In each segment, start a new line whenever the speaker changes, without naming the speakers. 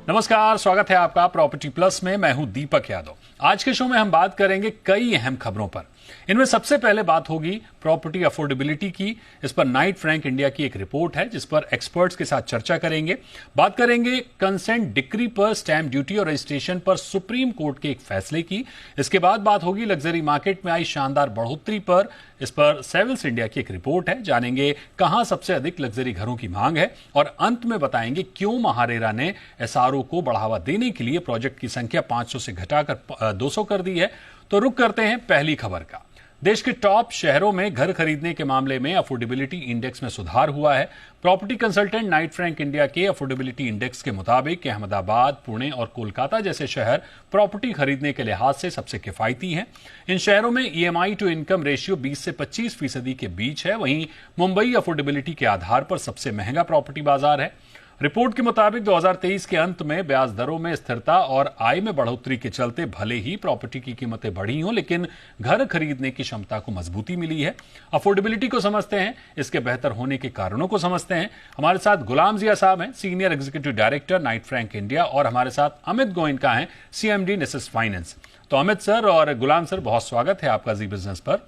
नमस्कार, स्वागत है आपका प्रॉपर्टी प्लस में। मैं हूं दीपक यादव। आज के शो में हम बात करेंगे कई अहम खबरों पर। इनमें सबसे पहले बात होगी प्रॉपर्टी अफोर्डेबिलिटी की। इस पर नाइट फ्रैंक इंडिया की एक रिपोर्ट है जिस पर एक्सपर्ट्स के साथ चर्चा करेंगे। बात करेंगे कंसेंट डिक्री पर स्टैंप ड्यूटी और रजिस्ट्रेशन पर सुप्रीम कोर्ट के एक फैसले की। इसके बाद बात होगी लग्जरी मार्केट में आई शानदार बढ़ोतरी पर। इस पर सेविल्स इंडिया की एक रिपोर्ट है, जानेंगे कहां सबसे अधिक लग्जरी घरों की मांग है। और अंत में बताएंगे क्यों महारेरा ने एसआरओ को बढ़ावा देने के लिए प्रोजेक्ट की संख्या 500 से घटाकर 200 कर दी है। तो रुक करते हैं पहली खबर का। देश के टॉप शहरों में घर खरीदने के मामले में अफोर्डेबिलिटी इंडेक्स में सुधार हुआ है। Property consultant Knight Frank India के अफोर्डेबिलिटी इंडेक्स के मुताबिक अहमदाबाद, पुणे और कोलकाता जैसे शहर प्रॉपर्टी खरीदने के लिहाज से सबसे किफायती हैं। इन शहरों में ईएमआई टू इनकम रेशियो 20 से 25% के बीच है। वहीं मुंबई अफोर्डेबिलिटी के आधार पर सबसे महंगा प्रॉपर्टी बाजार है। रिपोर्ट के मुताबिक 2023 के अंत में ब्याज दरों में स्थिरता और आय में बढ़ोतरी के चलते भले ही प्रॉपर्टी की कीमतें बढ़ी हों, लेकिन घर खरीदने की क्षमता को मजबूती मिली है। अफोर्डेबिलिटी को समझते हैं, इसके बेहतर होने के कारणों को समझते हैं। हमारे साथ गुलाम जिया साहब हैं, senior executive director Knight Frank India, और हमारे साथ अमित गोयनका हैं, सीएमडी नेसेस फाइनेंस। तो अमित सर और गुलाम सर, बहुत स्वागत है आपका जी बिजनेस पर।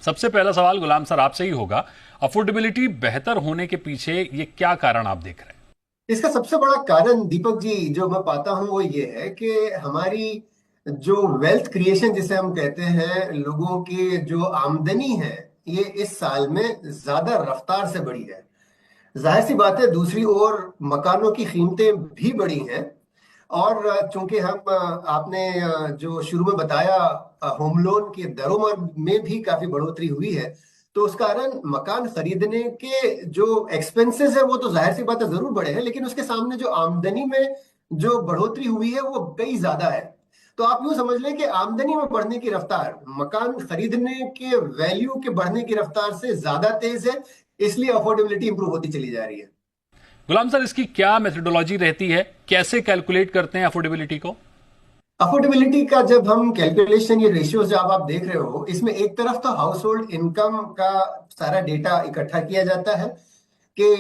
सबसे पहला सवाल गुलाम सर आपसे ही होगा, अफोर्डेबिलिटी बेहतर होने के पीछे ये क्या कारण आप देख रहे हैं?
इसका सबसे बड़ा कारण दीपक जी जो मैं पाता हूं वो ये है कि हमारी जो वेल्थ क्रिएशन जिसे हम कहते हैं, लोगों की जो आमदनी है, ये इस साल में ज्यादा रफ्तार से बढ़ी है। जाहिर सी बात है, दूसरी ओर मकानों की कीमतें भी बढ़ी हैं। और चूंकि हम आपने जो शुरू में बताया, होम लोन की दरों में भी काफी बढ़ोतरी हुई है, तो उस कारण मकान खरीदने के जो एक्सपेंसेस है वो तो जाहिर सी बात है जरूर बढ़े हैं, लेकिन उसके सामने जो आमदनी में जो बढ़ोतरी हुई है वो कई ज्यादा है। तो आप यूं समझ लें कि आमदनी में बढ़ने की रफ्तार मकान खरीदने के वैल्यू के बढ़ने की रफ्तार से ज्यादा तेज है। इसलिए अफोर्डेबिलिटी इंप्रूव होती चली जा रही है।
गुलाम सर, इसकी क्या मेथोडोलॉजी रहती है, कैसे कैलकुलेट करते हैं अफोर्डेबिलिटी को?
अफोर्डेबिलिटी का जब हम कैलकुलेशन, ये रेशियोज जब आप देख रहे हो, इसमें एक तरफ तो हाउस होल्ड इनकम का सारा डेटा इकट्ठा किया जाता है कि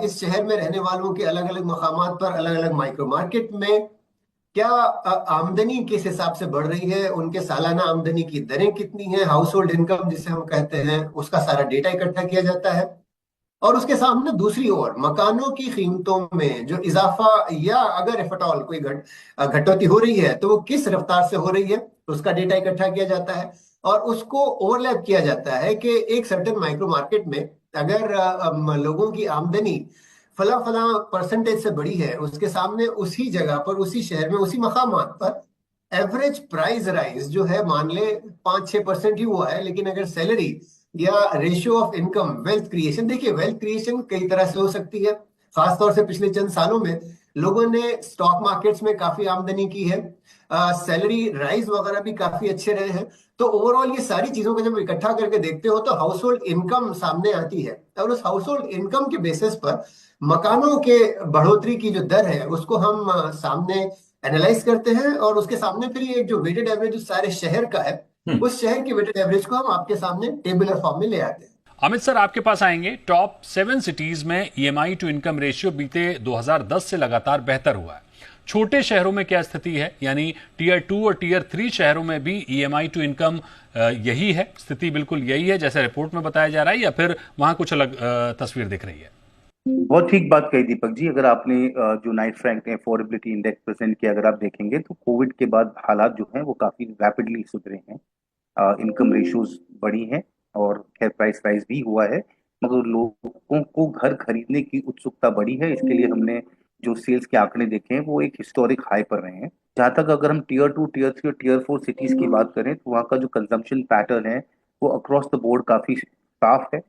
इस शहर में रहने वालों के अलग अलग मकामात पर, अलग अलग माइक्रो मार्केट में क्या आमदनी किस हिसाब से बढ़ रही है, उनके सालाना आमदनी की दरें कितनी है, हाउस होल्ड इनकम जिसे हम कहते हैं, उसका सारा डेटा इकट्ठा किया जाता है। और उसके सामने दूसरी ओर मकानों की कीमतों में जो इजाफा, या अगर इफ एट ऑल कोई घटोती हो रही है तो वो किस रफ्तार से हो रही है, उसका डेटा इकट्ठा किया जाता है। और उसको ओवरलैप किया जाता है कि एक सर्टेन माइक्रो मार्केट में अगर लोगों की आमदनी फला फला परसेंटेज से बढ़ी है, उसके सामने उसी जगह पर, उसी शहर में, उसी मकामात पर एवरेज प्राइस राइज जो है, मान ले 5-6% ही हुआ है, लेकिन अगर सैलरी या ratio of income, wealth creation, देखिए वेल्थ क्रिएशन कई तरह से हो सकती है। खासतौर से पिछले चंद सालों में लोगों ने स्टॉक मार्केट्स में काफी आमदनी की है, सैलरी राइज वगैरह भी काफी अच्छे रहे हैं। तो ओवरऑल ये सारी चीजों को जब इकट्ठा करके देखते हो तो हाउस होल्ड इनकम सामने आती है, और उस हाउस होल्ड इनकम के बेसिस पर मकानों के बढ़ोतरी की जो दर है उसको हम सामने एनालाइज करते हैं। और उसके सामने फिर ये जो वेटेड एवरेज उस सारे शहर का है, उस शहर की वेटेड एवरेज को हम आपके सामने टेबुलर फॉर्म में ले आते हैं।
अमित सर, आपके पास आएंगे। टॉप 7 सिटीज में ईएमआई टू इनकम रेशियो बीते 2010 से लगातार बेहतर हुआ है। छोटे शहरों में क्या स्थिति है, यानी टीयर 2 और टीयर 3 शहरों में भी ईएमआई टू इनकम यही है, स्थिति बिल्कुल यही है जैसे रिपोर्ट में बताया जा रहा है, या फिर वहां कुछ अलग तस्वीर दिख रही है?
बहुत ठीक बात कही दीपक जी। अगर आपने जो नाइट फ्रैंक ने अफोर्डेबिलिटी इंडेक्स प्रेजेंट किया, अगर आप देखेंगे तो कोविड के बाद हालात जो हैं वो काफी रैपिडली सुधरे हैं। इनकम रेशियोज बढ़ी हैं और खैर प्राइस राइज भी हुआ है, मगर लोगों को घर खरीदने की उत्सुकता बढ़ी है। इसके लिए हमने जो सेल्स के आंकड़े देखे हैं वो एक हिस्टोरिक हाई पर रहे हैं। जहां तक अगर हम टीयर 2, टीयर 3 और टीयर 4 सिटीज की बात करें तो वहाँ का जो कंजम्पशन पैटर्न है वो अक्रॉस द बोर्ड काफी साफ है।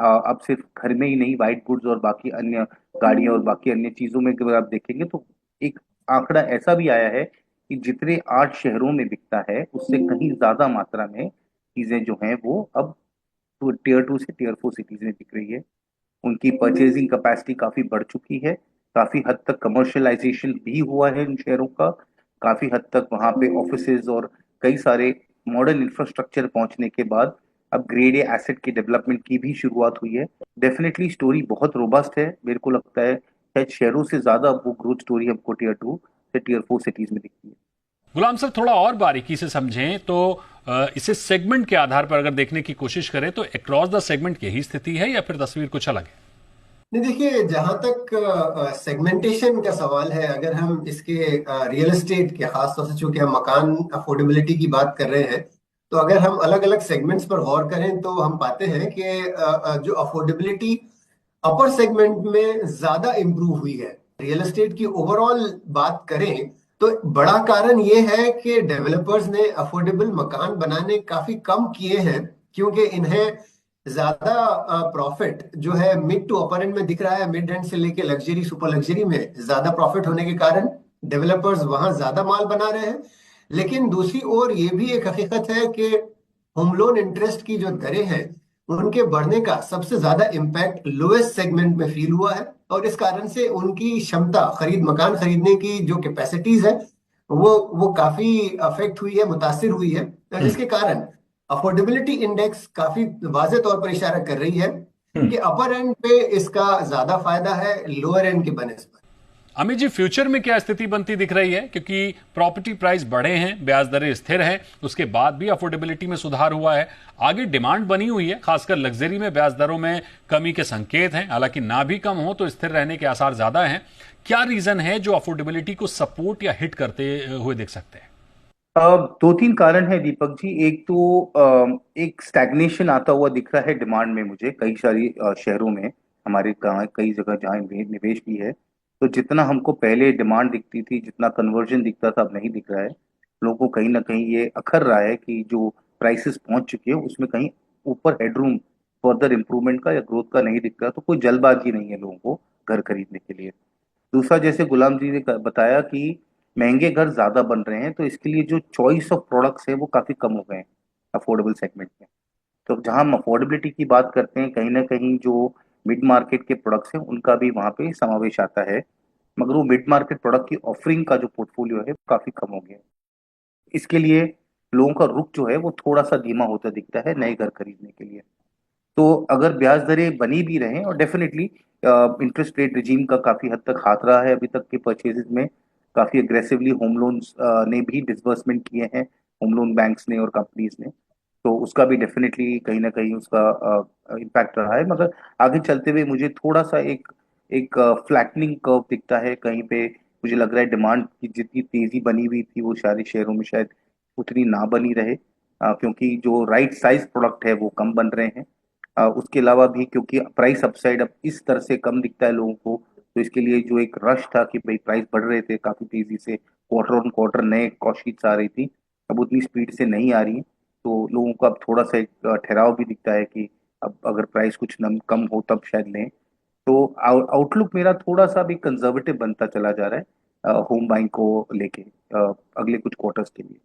अब सिर्फ घर में ही नहीं, वाइट गुड्स और बाकी अन्य गाड़ियां और बाकी अन्य चीजों में अगर आप देखेंगे तो एक आंकड़ा ऐसा भी आया है कि जितने 8 शहरों में बिकता है उससे कहीं ज्यादा मात्रा में चीजें जो हैं वो अब टीयर 2 से टीयर 4 सिटीज में बिक रही है। उनकी परचेजिंग कैपेसिटी काफी बढ़ चुकी है। काफी हद तक कमर्शियलाइजेशन भी हुआ है इन शहरों का। काफी हद तक वहां पे ऑफिसेज और कई सारे मॉडर्न इंफ्रास्ट्रक्चर पहुंचने के बाद अब ग्रेड ए एसेट की डेवलपमेंट की भी शुरुआत हुई है। डेफिनेटली स्टोरी बहुत रोबस्ट है। मेरे को लगता है शायद शहरों से ज्यादा वो ग्रोथ स्टोरी हमको टियर 2 से टियर 4 सिटीज में दिखती है।
गुलाम सर, थोड़ा और बारीकी से समझें तो इसे सेगमेंट के आधार पर अगर देखने की कोशिश करें तो अक्रॉस द सेगमेंट यही स्थिति है या फिर तस्वीर कुछ अलग है?
नहीं, देखिए, जहां तक सेगमेंटेशन का सवाल है, अगर हम इसके रियल एस्टेट के, खासतौर से चूंकि हम मकान अफोर्डेबिलिटी की बात कर रहे हैं, तो अगर हम अलग अलग सेगमेंट्स पर गौर करें तो हम पाते हैं कि जो अफोर्डेबिलिटी अपर सेगमेंट में ज्यादा इंप्रूव हुई है। रियल एस्टेट की ओवरऑल बात करें तो बड़ा कारण ये है कि डेवलपर्स ने अफोर्डेबल मकान बनाने काफी कम किए हैं, क्योंकि इन्हें ज्यादा प्रॉफिट जो है मिड टू अपर एंड में दिख रहा है। मिड एंड से लेके लग्जरी, सुपर लग्जरी में ज्यादा प्रॉफिट होने के कारण डेवलपर्स वहां ज्यादा माल बना रहे हैं। लेकिन दूसरी ओर ये भी एक हकीकत है कि होम लोन इंटरेस्ट की जो दरें हैं, उनके बढ़ने का सबसे ज्यादा इम्पैक्ट लोएस्ट सेगमेंट में फील हुआ है, और इस कारण से उनकी क्षमता, मकान खरीदने की जो कैपेसिटीज है, वो काफी अफेक्ट हुई है, मुतासिर हुई है, जिसके कारण अफोर्डेबिलिटी इंडेक्स काफी वाज़े तौर पर इशारा कर रही है कि अपर एंड पे इसका ज्यादा फायदा है लोअर एंड के बनस्बत।
अमित जी, फ्यूचर में क्या स्थिति बनती दिख रही है? क्योंकि प्रॉपर्टी प्राइस बढ़े हैं, ब्याज दरें स्थिर हैं, उसके बाद भी अफोर्डेबिलिटी में सुधार हुआ है, आगे डिमांड बनी हुई है, खासकर लग्जरी में ब्याज दरों में कमी के संकेत हैं, हालांकि ना भी कम हो तो स्थिर रहने के आसार ज्यादा हैं। क्या रीजन है जो अफोर्डेबिलिटी को सपोर्ट या हिट करते हुए देख सकते हैं?
दो तीन कारण है दीपक जी। एक तो एक स्टैग्नेशन आता हुआ दिख रहा है डिमांड में मुझे, कई सारी शहरों में, हमारे गाँव कई जगह जहाँ निवेश भी है। तो जितना हमको पहले डिमांड दिखती थी, जितना कन्वर्जन दिखता था, अब नहीं दिख रहा है। लोगों को कहीं ना कहीं ये अखर रहा है कि जो प्राइसेस पहुंच चुके हैं उसमें कहीं ऊपर हेडरूम फर्दर इंप्रूवमेंट का या ग्रोथ का नहीं दिख रहा। तो कोई जल्दबाजी नहीं है लोगों को घर खरीदने के लिए। दूसरा, जैसे गुलाम जी ने बताया कि महंगे घर ज्यादा बन रहे हैं, तो इसके लिए जो चॉइस ऑफ प्रोडक्ट्स है वो काफी कम हो गए हैं अफोर्डेबल सेगमेंट में। तो जहां हम अफोर्डेबिलिटी की बात करते हैं, कहीं ना कहीं जो मिड मार्केट के प्रोडक्ट्स हैं उनका भी वहां पे समावेश आता है, मगर वो मिड मार्केट प्रोडक्ट की ऑफरिंग का जो पोर्टफोलियो है वो काफी कम हो गया है। इसके लिए लोगों का रुख जो है वो थोड़ा सा धीमा होता दिखता है नए घर खरीदने के लिए। तो अगर ब्याज दरें बनी भी रहें, और डेफिनेटली इंटरेस्ट रेट रिजीम का काफी हद तक हाथ रहा है अभी तक के परचेजेस में, काफी अग्रेसिवली होम लोन्स ने भी डिसबर्समेंट किए हैं, होम लोन बैंक्स ने और कंपनीज ने। तो उसका भी डेफिनेटली कहीं ना कहीं उसका इम्पैक्ट रहा है। मगर आगे चलते हुए मुझे थोड़ा सा एक एक फ्लैटनिंग कर्व दिखता है कहीं पे। मुझे लग रहा है डिमांड की जितनी तेजी बनी हुई थी वो सारे शहरों में शायद उतनी ना बनी रहे, क्योंकि जो राइट साइज प्रोडक्ट है वो कम बन रहे हैं। उसके अलावा भी क्योंकि प्राइस अपसाइड अब इस तरह से कम दिखता है लोगों को, तो इसके लिए जो एक रश था कि भाई प्राइस बढ़ रहे थे काफी तेजी से, क्वार्टर ऑन क्वार्टर नए कॉस्ट शीट्स आ रही थी, अब उतनी स्पीड से नहीं आ रही है। तो लोगों को अब थोड़ा सा एक ठहराव भी दिखता है कि अब अगर प्राइस कुछ कम हो तब शायद लें। तो आउटलुक मेरा थोड़ा सा भी कंजर्वेटिव बनता चला जा रहा है होम बाइंग को लेके अगले कुछ क्वार्टर्स के लिए।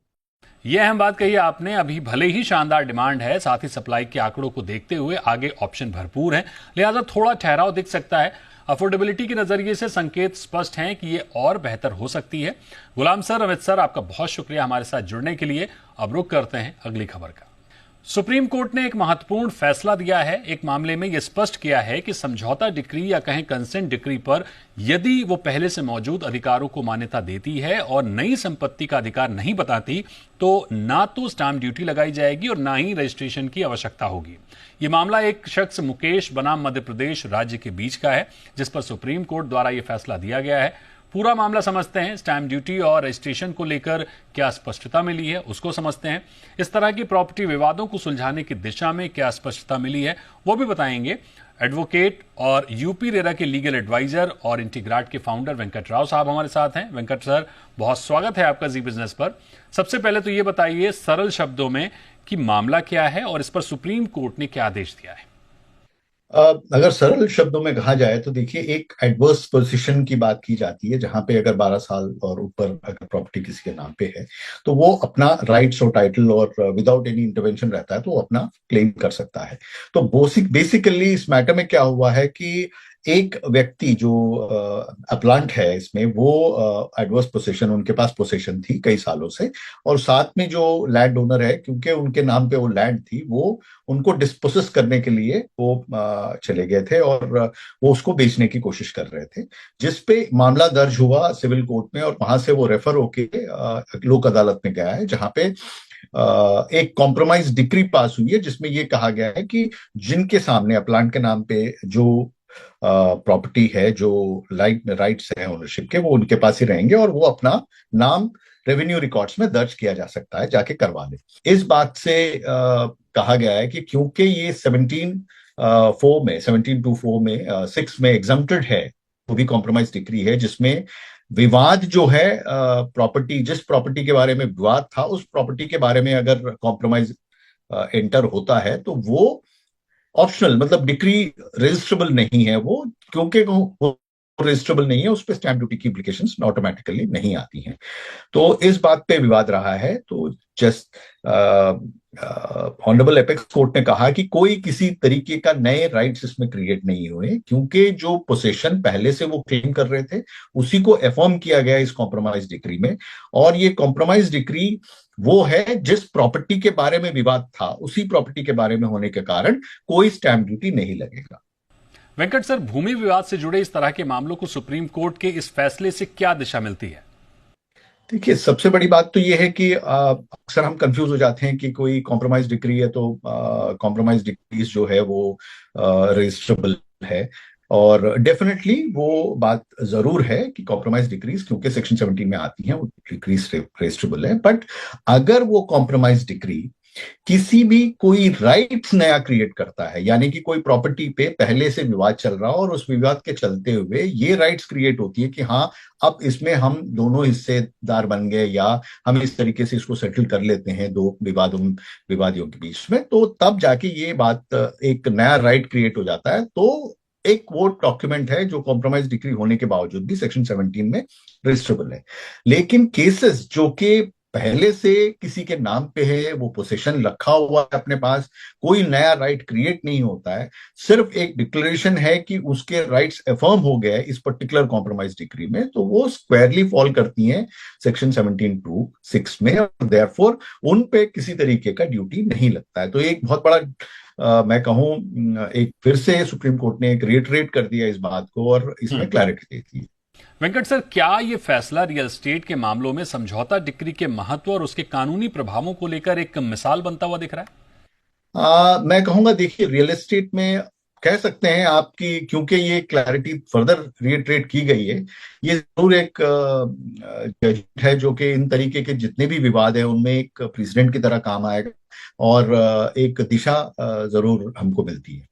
यह अहम बात कही आपने। अभी भले ही शानदार डिमांड है, साथ ही सप्लाई के आंकड़ों को देखते हुए आगे ऑप्शन भरपूर हैं, लिहाजा थोड़ा ठहराव दिख सकता है। अफोर्डेबिलिटी के नजरिए से संकेत स्पष्ट हैं कि ये और बेहतर हो सकती है। गुलाम सर, अमित सर, आपका बहुत शुक्रिया हमारे साथ जुड़ने के लिए। अब रुख करते हैं अगली खबर का। सुप्रीम कोर्ट ने एक महत्वपूर्ण फैसला दिया है। एक मामले में यह स्पष्ट किया है कि समझौता डिक्री या कहें कंसेंट डिक्री पर यदि वो पहले से मौजूद अधिकारों को मान्यता देती है और नई संपत्ति का अधिकार नहीं बताती, तो ना तो स्टाम्प ड्यूटी लगाई जाएगी और ना ही रजिस्ट्रेशन की आवश्यकता होगी। ये मामला एक शख्स मुकेश बनाम मध्य प्रदेश राज्य के बीच का है, जिस पर सुप्रीम कोर्ट द्वारा यह फैसला दिया गया है। पूरा मामला समझते हैं। स्टैंप ड्यूटी और रजिस्ट्रेशन को लेकर क्या स्पष्टता मिली है उसको समझते हैं। इस तरह की प्रॉपर्टी विवादों को सुलझाने की दिशा में क्या स्पष्टता मिली है वो भी बताएंगे। एडवोकेट और यूपी रेरा के लीगल एडवाइजर और इंटीग्राट के फाउंडर वेंकट राव साहब हमारे साथ हैं। वेंकट सर, बहुत स्वागत है आपका जी बिजनेस पर। सबसे पहले तो ये बताइए सरल शब्दों में कि मामला क्या है और इस पर सुप्रीम कोर्ट ने क्या आदेश दिया है।
अगर सरल शब्दों में कहा जाए तो देखिए, एक एडवर्स पोजीशन की बात की जाती है, जहां पे अगर 12 साल और ऊपर अगर प्रॉपर्टी किसी के नाम पे है तो वो अपना राइट्स और टाइटल और विदाउट एनी इंटरवेंशन रहता है, तो वो अपना क्लेम कर सकता है। तो बेसिकली इस मैटर में क्या हुआ है कि एक व्यक्ति जो अपलांट है इसमें, वो एडवर्स पोसेशन, उनके पास पोसेशन थी कई सालों से, और साथ में जो लैंड ओनर है, क्योंकि उनके नाम पे वो लैंड थी, वो उनको डिस्पोसेस करने के लिए वो चले गए थे और वो उसको बेचने की कोशिश कर रहे थे, जिसपे मामला दर्ज हुआ सिविल कोर्ट में, और वहां से वो रेफर होके लोक अदालत में गया है, जहां पे एक कॉम्प्रोमाइज डिक्री पास हुई है, जिसमें ये कहा गया है कि जिनके सामने प्लांट के नाम पे जो प्रॉपर्टी है, जो राइट्स हैं ओनरशिप के, वो उनके पास ही रहेंगे और वो अपना नाम रेवेन्यू रिकॉर्ड्स में दर्ज किया जा सकता है, जाके करवा ले। इस बात से कहा गया है कि क्योंकि ये 17(4) में 6 में एग्जम्प्टेड है, वो भी कॉम्प्रोमाइज डिक्री है, जिसमें विवाद जो है प्रॉपर्टी, जिस प्रॉपर्टी के बारे में विवाद था, उस प्रॉपर्टी के बारे में अगर कॉम्प्रोमाइज एंटर होता है तो वो ऑप्शनल, मतलब डिक्री रजिस्ट्रेबल नहीं है वो, क्योंकि वो रजिस्ट्रेबल नहीं है, उस पर स्टैंप ड्यूटी की इम्प्लीकेशंस ऑटोमेटिकली नहीं आती हैं। तो इस बात पे विवाद रहा है। तो जस्ट ऑनरेबल एपेक्स कोर्ट ने कहा कि कोई किसी तरीके का नए राइट्स इसमें क्रिएट नहीं हुए, क्योंकि जो पोसेशन पहले से वो क्लेम कर रहे थे उसी को अफर्म किया गया इस कॉम्प्रोमाइज डिक्री में, और ये कॉम्प्रोमाइज डिक्री वो है जिस प्रॉपर्टी के बारे में विवाद था, उसी प्रॉपर्टी के बारे में होने के कारण कोई स्टैंप ड्यूटी नहीं लगेगा।
वेंकट सर, भूमि विवाद से जुड़े इस तरह के मामलों को सुप्रीम कोर्ट के इस फैसले से क्या दिशा मिलती है?
देखिए, सबसे बड़ी बात तो ये है कि अक्सर हम कंफ्यूज हो जाते हैं कि कोई कॉम्प्रोमाइज डिक्री है तो कॉम्प्रोमाइज डिक्रीज जो है वो रजिस्ट्रेबल है, और डेफिनेटली वो बात जरूर है कि कॉम्प्रोमाइज डिक्रीज क्योंकि सेक्शन 17 में आती हैं, वो डिक्रीज रजिस्ट्रेबल है। बट अगर वो कॉम्प्रोमाइज डिक्री किसी भी कोई राइट्स नया क्रिएट करता है, यानी कि कोई प्रॉपर्टी पे पहले से विवाद चल रहा हो और उस विवाद के चलते हुए ये राइट्स क्रिएट होती है कि हाँ, अब इसमें हम दोनों हिस्सेदार बन गए, या हम इस तरीके से इसको सेटल कर लेते हैं दो विवादियों के बीच में, तो तब जाके ये बात एक नया राइट क्रिएट हो जाता है। तो एक वो डॉक्यूमेंट है जो कॉम्प्रोमाइज डिक्री होने के बावजूद भी सेक्शन 17 में रजिस्ट्रेबल है। लेकिन केसेस जो कि पहले से किसी के नाम पे है, वो पोसेशन रखा हुआ है अपने पास, कोई नया राइट क्रिएट नहीं होता है, सिर्फ एक डिक्लेरेशन है कि उसके राइट्स अफर्म हो गए इस पर्टिकुलर कॉम्प्रोमाइज डिक्री में, तो वो स्क्वायरली फॉल करती हैं सेक्शन 17(2)(6) में, और देयरफॉर उन पे किसी तरीके का ड्यूटी नहीं लगता है। तो एक बहुत बड़ा मैं कहूं, एक फिर से सुप्रीम कोर्ट ने एक रिएटरेट कर दिया इस बात को और इसमें क्लैरिटी देती है।
वेंकट सर, क्या ये फैसला रियल एस्टेट के मामलों में समझौता डिक्री के महत्व और उसके कानूनी प्रभावों को लेकर एक मिसाल बनता हुआ दिख रहा है?
मैं कहूंगा, देखिए, रियल एस्टेट में कह सकते हैं आपकी, क्योंकि ये क्लैरिटी फर्दर रिएटरेट की गई है, ये जरूर एक जजमेंट है जो कि इन तरीके के जितने भी विवाद है उनमें एक प्रेसिडेंट की तरह काम आएगा और एक दिशा जरूर हमको मिलती है।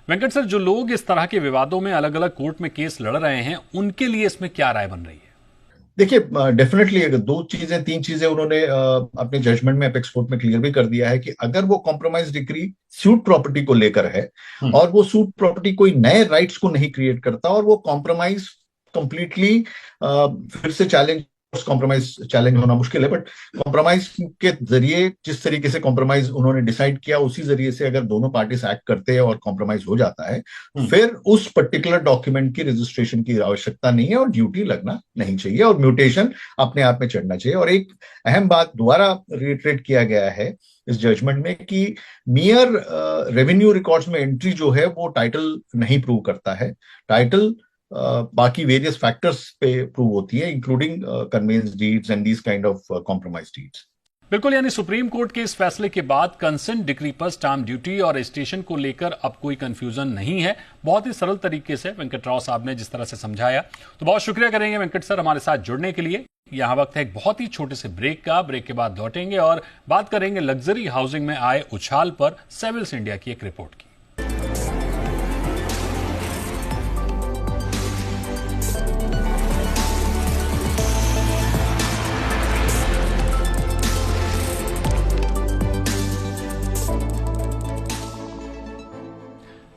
वेंकट सर, जो लोग इस तरह के विवादों में अलग अलग कोर्ट में केस लड़ रहे हैं, उनके लिए इसमें क्या राय बन रही है?
देखिए, डेफिनेटली अगर 3 चीजें उन्होंने अपने जजमेंट में अपेक्स कोर्ट में क्लियर भी कर दिया है कि अगर वो कॉम्प्रोमाइज डिक्री सूट प्रॉपर्टी को लेकर है और वो सूट प्रॉपर्टी कोई नए राइट्स को नहीं क्रिएट करता, और वो कॉम्प्रोमाइज कंप्लीटली फिर से कॉम्प्रोमाइज चैलेंज होना मुश्किल है, बट कॉम्प्रोमाइज के जरिए जिस तरीके से कॉम्प्रोमाइज उन्होंने डिसाइड किया, उसी जरिए से अगर दोनों पार्टीज एक्ट करते हैं और कॉम्प्रोमाइज हो जाता है, फिर उस पर्टिकुलर डॉक्यूमेंट की रजिस्ट्रेशन की आवश्यकता नहीं है और ड्यूटी लगना नहीं चाहिए और म्यूटेशन अपने आप में चढ़ना चाहिए। और एक अहम बात दोबारा रिइटरेट किया गया है इस जजमेंट में कि मियर रेवेन्यू रिकॉर्ड्स में एंट्री जो है वो टाइटल नहीं प्रूव करता है, टाइटल बाकी वेरियस फैक्टर्स पे प्रूव होती है, including conveyance deeds and these kind of compromise deeds.
बिल्कुल, यानी सुप्रीम कोर्ट के इस फैसले के बाद कंसेंट डिक्री पर स्टाम्प ड्यूटी और रजिस्ट्रेशन को लेकर अब कोई कंफ्यूजन नहीं है। बहुत ही सरल तरीके से वेंकट राव साहब ने जिस तरह से समझाया, तो बहुत शुक्रिया करेंगे वेंकट सर हमारे साथ जुड़ने के लिए। यहां वक्त है एक बहुत ही छोटे से ब्रेक का। ब्रेक के बाद लौटेंगे और बात करेंगे लग्जरी हाउसिंग में आए उछाल पर सेविल्स इंडिया की एक रिपोर्ट की।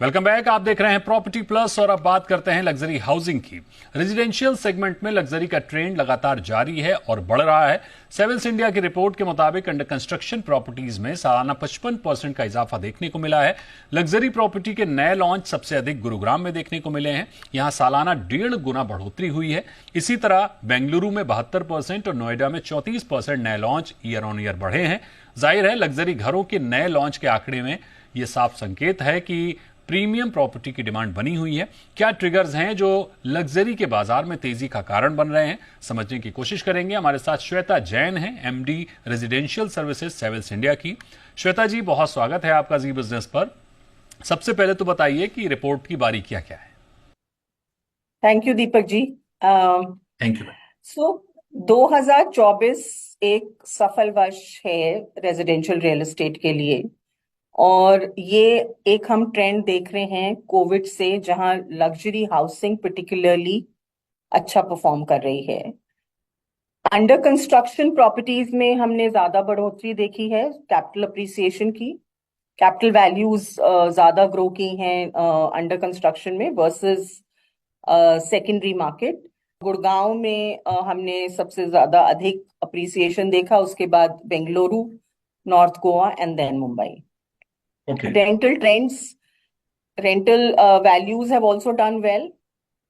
Welcome back. आप देख रहे हैं प्रॉपर्टी प्लस और अब बात करते हैं लग्जरी हाउसिंग की। रेजिडेंशियल सेगमेंट में लग्जरी का ट्रेंड लगातार जारी है और बढ़ रहा है। सेविल्स इंडिया की रिपोर्ट के मुताबिक अंडर कंस्ट्रक्शन प्रॉपर्टीज में सालाना 55% का इजाफा देखने को मिला है। लग्जरी प्रॉपर्टी के नए लॉन्च सबसे अधिक गुरुग्राम में देखने को मिले हैं, यहां सालाना 1.5 गुना बढ़ोतरी हुई है। इसी तरह बेंगलुरु में 72% और नोएडा में 34% नए लॉन्च ईयर ऑन ईयर बढ़े हैं। जाहिर है लग्जरी घरों के नए लॉन्च के आंकड़े में यह साफ संकेत है कि प्रीमियम प्रॉपर्टी की डिमांड बनी हुई है। क्या ट्रिगर्स हैं जो लग्जरी के बाजार में तेजी का कारण बन रहे हैं, समझने की कोशिश करेंगे। हमारे साथ श्वेता जैन हैं, MD residential services Savills India की। श्वेता जी, बहुत स्वागत है आपका जी बिजनेस पर। सबसे पहले तो बताइए कि रिपोर्ट की बारीकियां क्या है।
Thank you Deepak ji.
Thank you.
So 2024 एक सफल वर्ष है रेजिडेंशियल रियल एस्टेट के लिए, और ये एक हम ट्रेंड देख रहे हैं कोविड से, जहां लग्जरी हाउसिंग पर्टिकुलरली अच्छा परफॉर्म कर रही है। अंडर कंस्ट्रक्शन प्रॉपर्टीज में हमने ज्यादा बढ़ोतरी देखी है कैपिटल अप्रिसिएशन की। कैपिटल वैल्यूज ज्यादा ग्रो की हैं अंडर कंस्ट्रक्शन में वर्सेस सेकेंडरी मार्केट। गुड़गांव में हमने सबसे ज्यादा अधिक अप्रिसिएशन देखा, उसके बाद Bengaluru, north Goa and then Mumbai. Rental trends, rental values have also done well,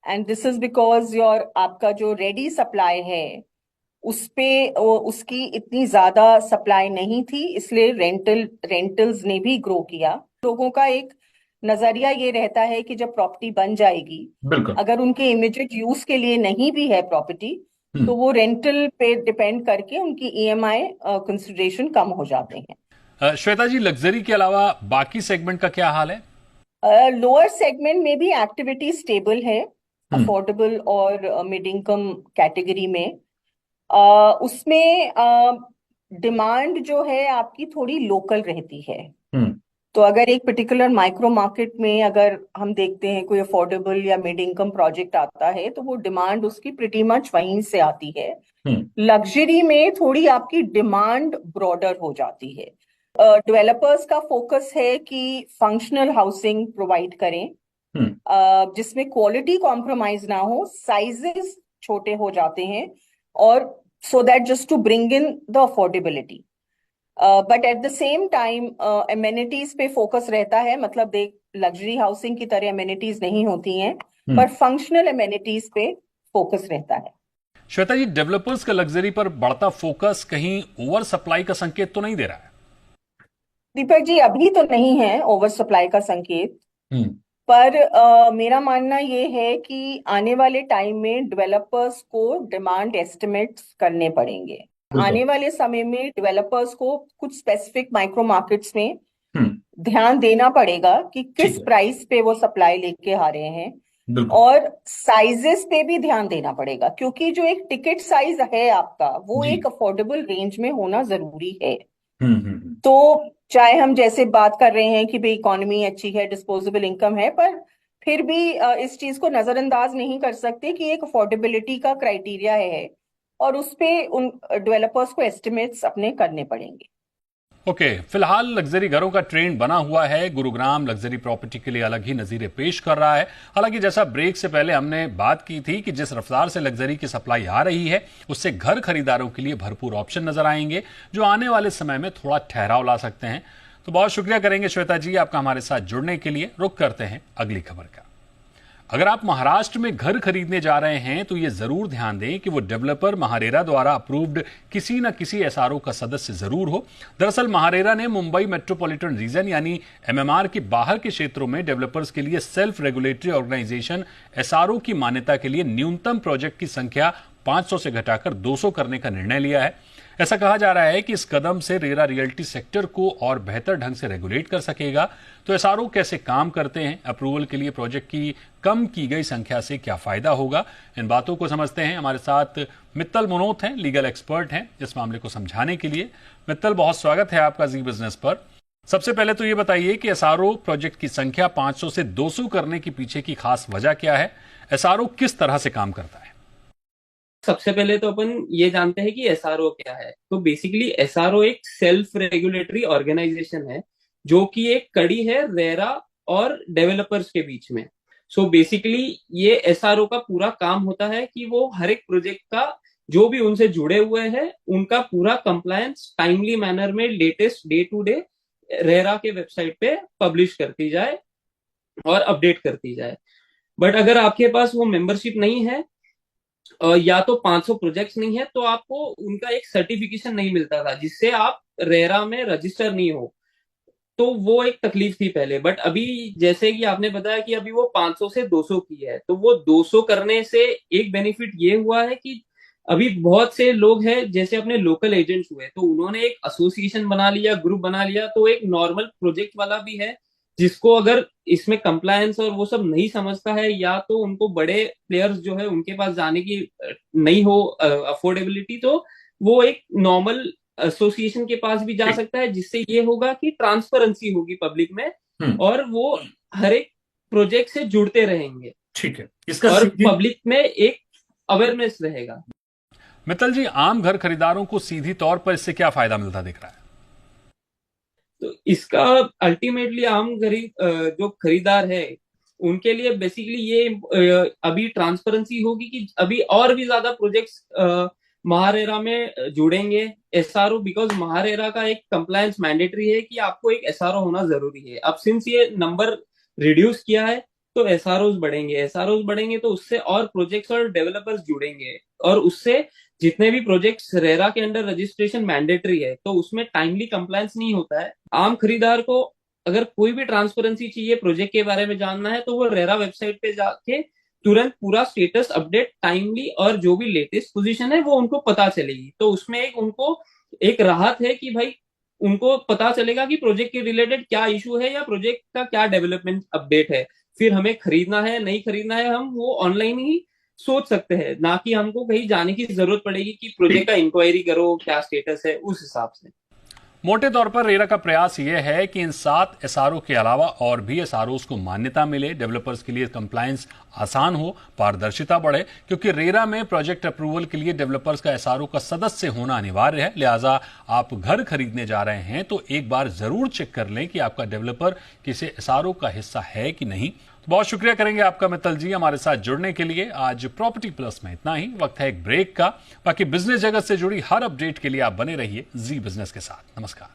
and this is because आपका जो ready supply है उस पे उसकी इतनी ज्यादा सप्लाई नहीं थी, इसलिए रेंटल्स ने भी ग्रो किया। लोगों का एक नजरिया ये रहता है कि जब प्रॉपर्टी बन जाएगी, अगर उनके इमीडिएट यूज के लिए नहीं भी है प्रॉपर्टी, तो वो रेंटल पे डिपेंड करके उनकी ईएमआई कंसिडरेशन कम हो जाते हैं।
श्वेता जी, लग्जरी के अलावा बाकी सेगमेंट का क्या हाल है?
लोअर सेगमेंट में भी एक्टिविटी स्टेबल है, अफोर्डेबल और मिड इनकम कैटेगरी में। उसमें डिमांड जो है आपकी थोड़ी लोकल रहती है। तो अगर एक पर्टिकुलर माइक्रो मार्केट में अगर हम देखते हैं कोई अफोर्डेबल या मिड इनकम प्रोजेक्ट आता है, तो वो डिमांड उसकी प्रिटी मच वहीं से आती है। लग्जरी में थोड़ी आपकी डिमांड ब्रॉडर हो जाती है। डेवलपर्स का फोकस है कि फंक्शनल हाउसिंग प्रोवाइड करें, जिसमें क्वालिटी कॉम्प्रोमाइज ना हो, साइजेस छोटे हो जाते हैं, और so that just to bring in the affordability. But at the same time amenities पे फोकस रहता है, मतलब देख लग्जरी हाउसिंग की तरह एमेनिटीज नहीं होती हैं, पर फंक्शनल एमेनिटीज पे फोकस रहता है।
श्वेता जी, डेवलपर्स का लग्जरी पर बढ़ता फोकस कहीं ओवर सप्लाई का संकेत तो नहीं दे रहा है?
दीपक जी, अभी तो नहीं है ओवर सप्लाई का संकेत, पर मेरा मानना ये है कि आने वाले टाइम में डेवलपर्स को डिमांड एस्टिमेट्स करने पड़ेंगे। आने वाले समय में डेवलपर्स को कुछ स्पेसिफिक माइक्रो मार्केट्स में ध्यान देना पड़ेगा कि किस प्राइस पे वो सप्लाई लेके आ रहे हैं, और साइजेस पे भी ध्यान देना पड़ेगा, क्योंकि जो एक टिकट साइज है आपका, वो एक अफोर्डेबल रेंज में होना जरूरी है। तो चाहे हम जैसे बात कर रहे हैं कि भाई इकोनॉमी अच्छी है, डिस्पोजेबल इनकम है, पर फिर भी इस चीज को नजरअंदाज नहीं कर सकते कि एक अफोर्डेबिलिटी का क्राइटेरिया है, और उस पे उन डेवलपर्स को एस्टिमेट्स अपने करने पड़ेंगे।
ओके, फिलहाल लग्जरी घरों का ट्रेंड बना हुआ है। गुरुग्राम लग्जरी प्रॉपर्टी के लिए अलग ही नजीरें पेश कर रहा है। हालांकि जैसा ब्रेक से पहले हमने बात की थी कि जिस रफ्तार से लग्जरी की सप्लाई आ रही है, उससे घर खरीदारों के लिए भरपूर ऑप्शन नजर आएंगे, जो आने वाले समय में थोड़ा ठहराव ला सकते हैं। तो बहुत शुक्रिया करेंगे श्वेता जी आपका हमारे साथ जुड़ने के लिए। रुक करते हैं अगली खबर का। अगर आप महाराष्ट्र में घर खरीदने जा रहे हैं तो यह जरूर ध्यान दें कि वो डेवलपर महारेरा द्वारा अप्रूव्ड किसी न किसी एसआरओ का सदस्य जरूर हो। दरअसल महारेरा ने मुंबई मेट्रोपॉलिटन रीजन यानी एमएमआर के बाहर के क्षेत्रों में डेवलपर्स के लिए सेल्फ रेगुलेटरी ऑर्गेनाइजेशन एसआरओ की मान्यता के लिए न्यूनतम प्रोजेक्ट की संख्या 500 से घटाकर 200 करने का निर्णय लिया है। ऐसा कहा जा रहा है कि इस कदम से रेरा रियल्टी सेक्टर को और बेहतर ढंग से रेगुलेट कर सकेगा। तो एसआरओ कैसे काम करते हैं, अप्रूवल के लिए प्रोजेक्ट की कम की गई संख्या से क्या फायदा होगा, इन बातों को समझते हैं। हमारे साथ मित्तल मुनोत हैं, लीगल एक्सपर्ट हैं इस मामले को समझाने के लिए। मित्तल, बहुत स्वागत है आपका जी बिजनेस पर। सबसे पहले तो ये बताइए कि एसआरओ प्रोजेक्ट की संख्या 500 से 200 करने के पीछे की खास वजह क्या है? एसआरओ किस तरह से काम करता है?
सबसे पहले तो अपन ये जानते हैं कि एसआरओ क्या है। तो बेसिकली एसआरओ एक सेल्फ रेगुलेटरी ऑर्गेनाइजेशन है, जो कि एक कड़ी है रेरा और डेवलपर्स के बीच में। सो बेसिकली ये एसआरओ का पूरा काम होता है कि वो हर एक प्रोजेक्ट का जो भी उनसे जुड़े हुए हैं उनका पूरा कंप्लायंस टाइमली मैनर में latest day to day RERA के वेबसाइट पे पब्लिश करती जाए और अपडेट करती जाए। बट अगर आपके पास वो मेंबरशिप नहीं है या तो 500 प्रोजेक्ट्स नहीं है, तो आपको उनका एक सर्टिफिकेशन नहीं मिलता था जिससे आप रेरा में रजिस्टर नहीं हो। तो वो एक तकलीफ थी पहले। बट अभी जैसे कि आपने बताया कि अभी वो 500 से 200 की है, तो वो 200 करने से एक बेनिफिट ये हुआ है कि अभी बहुत से लोग हैं जैसे अपने लोकल एजेंट्स हुए तो उन्होंने एक एसोसिएशन बना लिया, ग्रुप बना लिया। तो एक नॉर्मल प्रोजेक्ट वाला भी है जिसको अगर इसमें कंप्लायंस और वो सब नहीं समझता है या तो उनको बड़े प्लेयर्स जो है उनके पास जाने की नहीं हो अफोर्डेबिलिटी, तो वो एक नॉर्मल एसोसिएशन के पास भी जा सकता है, जिससे ये होगा कि ट्रांसपेरेंसी होगी पब्लिक में और वो हर एक प्रोजेक्ट से जुड़ते रहेंगे।
ठीक है, इसका
और पब्लिक में एक अवेयरनेस रहेगा।
मित्तल जी, आम घर खरीदारों को सीधी तौर पर इससे क्या फायदा मिलता दिख रहा है?
तो इसका अल्टीमेटली आम जो खरीदार है उनके लिए बेसिकली ये अभी ट्रांसपेरेंसी होगी कि अभी और भी ज्यादा प्रोजेक्ट्स महारेरा में जुड़ेंगे। एसआरओ, बिकॉज महारेरा का एक कंप्लायंस मैंडेटरी है कि आपको एक एसआरओ होना जरूरी है। अब सिंस ये नंबर रिड्यूस किया है तो एसआरओ बढ़ेंगे तो उससे और प्रोजेक्ट्स और डेवलपर्स जुड़ेंगे और उससे जितने भी प्रोजेक्ट्स रेरा के अंडर रजिस्ट्रेशन मैंडेटरी है तो उसमें टाइमली कंप्लायंस नहीं होता है। आम खरीदार को अगर कोई भी ट्रांसपेरेंसी चाहिए, प्रोजेक्ट के बारे में जानना है, तो वो रेरा वेबसाइट पे जाके तुरंत पूरा स्टेटस अपडेट टाइमली और जो भी लेटेस्ट पोजीशन है वो उनको पता चलेगी। तो उसमें एक उनको एक राहत है कि भाई उनको पता चलेगा कि प्रोजेक्ट के रिलेटेड क्या इशू है या प्रोजेक्ट का क्या डेवलपमेंट अपडेट है। फिर हमें खरीदना है नहीं खरीदना है हम वो ऑनलाइन ही सोच सकते हैं, ना कि हमको कहीं जाने की जरूरत पड़ेगी कि प्रोजेक्ट का इंक्वायरी करो क्या स्टेटस है उस हिसाब से।
मोटे तौर पर रेरा का प्रयास यह है कि इन 7 एसआरओ के अलावा और भी एसआरओस को मान्यता मिले, डेवलपर्स के लिए कंप्लायंस आसान हो, पारदर्शिता बढ़े, क्योंकि रेरा में प्रोजेक्ट अप्रूवल के लिए डेवलपर्स का एसआरओ का सदस्य होना अनिवार्य है। लिहाजा आप घर खरीदने जा रहे हैं तो एक बार जरूर चेक कर लें कि आपका डेवलपर किसी एसआरओ का हिस्सा है कि नहीं। तो बहुत शुक्रिया करेंगे आपका मित्तल जी हमारे साथ जुड़ने के लिए। आज प्रॉपर्टी प्लस में इतना ही। वक्त है एक ब्रेक का। बाकी बिजनेस जगत से जुड़ी हर अपडेट के लिए आप बने रहिए जी बिजनेस के साथ। नमस्कार।